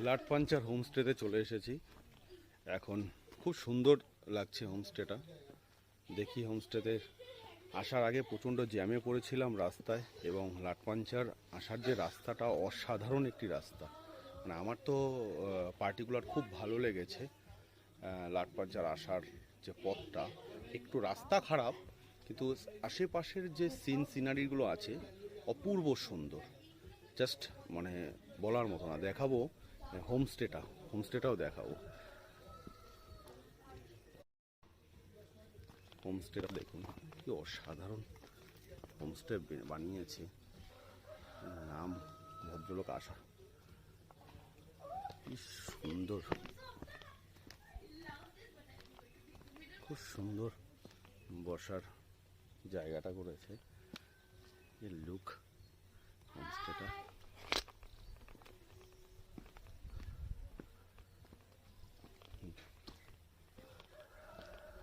লাটপাঞ্চার হোমস্টেতে চলে এসেছি। এখন খুব সুন্দর লাগছে হোমস্টেটা। দেখি হোমস্টেতে আসার আগে প্রচণ্ড জ্যামে পড়েছিলাম রাস্তায়, এবং লাটপাঞ্চার আসার যে রাস্তাটা অসাধারণ একটি রাস্তা। মানে আমার তো পার্টিকুলার খুব ভালো লেগেছে। লাটপাঞ্চার আসার যে পথটা, একটু রাস্তা খারাপ কিন্তু আশেপাশের যে সিনারিগুলো আছে অপূর্ব সুন্দর। জাস্ট মানে বলার মতো না। দেখাবো হোমস্টেটাও দেখাবো। হোমস্টেটা দেখুন কি অসাধারণ হোমস্টে বানিয়েছে। নাম ভদ্রলোক আশা, কি সুন্দর, খুব সুন্দর বসার জায়গাটা করেছে। এই লুক হোমস্টেটা।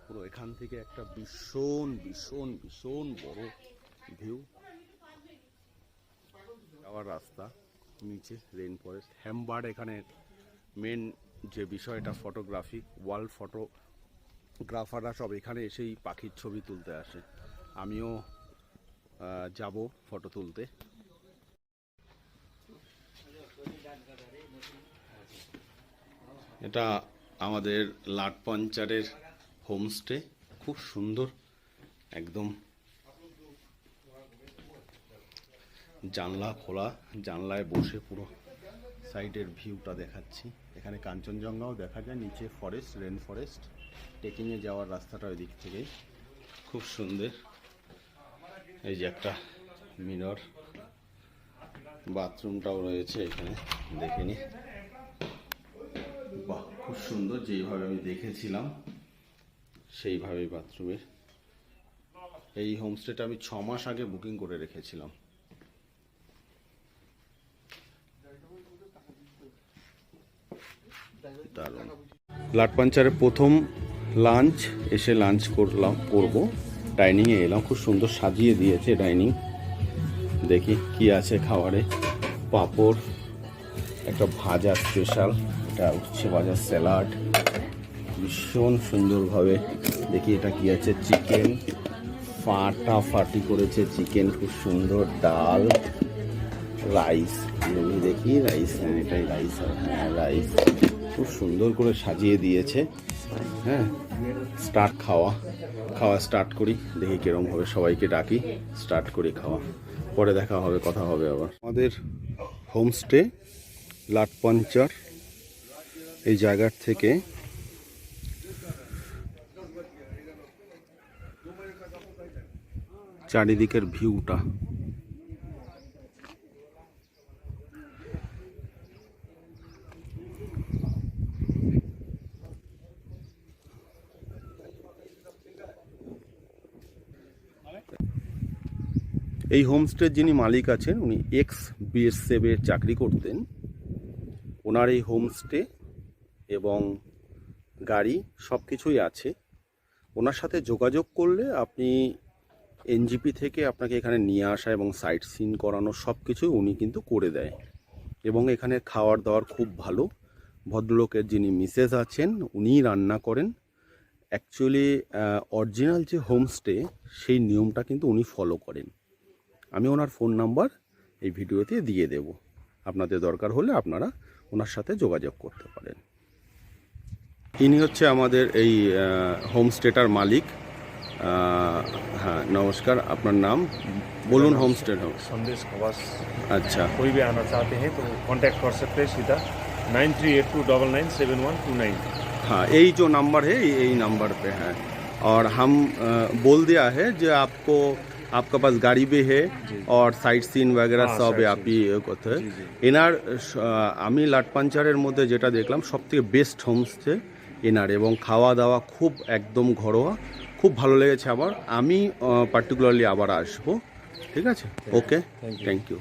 পুরো এখান থেকে একটা ভীষণ ভীষণ ভীষণ বড় ভিউ। যাওয়ার রাস্তা নিচে রেইন ফরেস্ট, হ্যামবার্ড। এখানে মেন যে বিষয়টা ফটোগ্রাফি, ওয়ার্ল্ড ফটোগ্রাফাররা সব এখানে এসেই পাখির ছবি তুলতে আসে। আমিও যাব ফটো তুলতে। এটা আমাদের লাটপাঞ্চারের হোমস্টে, খুব সুন্দর একদম। জানলা খোলা, জানলায় বসে পুরো সাইডের ভিউটা দেখাচ্ছি। এখানে কাঞ্চনজঙ্ঘাও দেখা যায়, নিচে ফরেস্ট, রেন ফরেস্ট। ট্রেকিংয়ে যাওয়ার রাস্তাটা ওই দিক থেকে খুব সুন্দর। এই যে একটা মিরর, বাথরুমটাও রয়েছে এখানে, দেখে নি। বাহ, খুব সুন্দর, যেইভাবে আমি দেখেছিলাম সেইভাবেই বাথরুমের। এই হোমস্টেটা আমি 6 মাস আগে বুকিং করে রেখেছিলাম। দারুণ। লাটপাঞ্চারে প্রথম লাঞ্চ, এসে লাঞ্চ করবো। ডাইনিংয়ে এলাম, খুব সুন্দর সাজিয়ে দিয়েছে ডাইনিং। দেখি কি আছে খাবারে। পাঁপড়, একটা ভাজা স্পেশাল, এটা উচ্ছে ভাজা, স্যালাড, ভীষণ সুন্দরভাবে। দেখি এটা কি আছে, চিকেন ফাটাফাটি করেছে চিকেন, খুব সুন্দর। ডাল, রাইস, দেখি রাইস, হ্যাঁ এটাই রাইস, হ্যাঁ রাইস, খুব সুন্দর করে সাজিয়ে দিয়েছে। হ্যাঁ, খাওয়া স্টার্ট করি। দেখি কিরম হবে, সবাইকে ডাকি, স্টার্ট করি খাওয়া। পরে দেখা হবে, কথা হবে আবার। আমাদের হোমস্টে লাটপাঞ্চার, এই জায়গার থেকে চারিদিকের ভিউটা। এই হোমস্টের যিনি মালিক আছেন, উনি BSF চাকরি করতেন। ওনার এই হোমস্টে এবং গাড়ি সব কিছুই আছে। ওনার সাথে যোগাযোগ করলে আপনি NGP থেকে আপনাকে এখানে নিয়ে আসা এবং সাইট সিন করানো সব কিছুই উনি কিন্তু করে দেয়। এবং এখানে খাওয়ার দাওয়ার খুব ভালো। ভদ্রলোকের যিনি মিসেস আছেন, উনিই রান্না করেন। অ্যাকচুয়ালি অরিজিনাল যে হোমস্টে, সেই নিয়মটা কিন্তু উনি ফলো করেন। আমি ওনার ফোন নাম্বার এই ভিডিওতে দিয়ে দেব, আপনাদের দরকার হলে আপনারা ওনার সাথে যোগাযোগ করতে পারেন। ইনি হচ্ছে আমাদের এই হোমস্টেটার মালিক। हाँ नमस्कार, अपना नाम बोलून होमस्टे हो। संदेश खवास। अच्छा, कोई भी आना चाहते हैं तो कांटेक्ट कर सकते हैं सीधा 9382997129। हाँ, यही जो नंबर है यही नंबर पे है। और हम बोल दिया है जो आपका पास गाड़ी भी है और साइट सीन वगैरह सब आप ही করতে। এনার আমি লাটপাঞ্চারের মধ্যে যেটা দেখলাম সবথেকে বেস্ট হোমস্টে এনার, এবং খাওয়া দাওয়া খুব একদম ঘরোয়া, খুব ভালো লেগেছে। আবার আমি পার্টিকুলারলি আবার আসবো। ঠিক আছে, ওকে, থ্যাংক ইউ।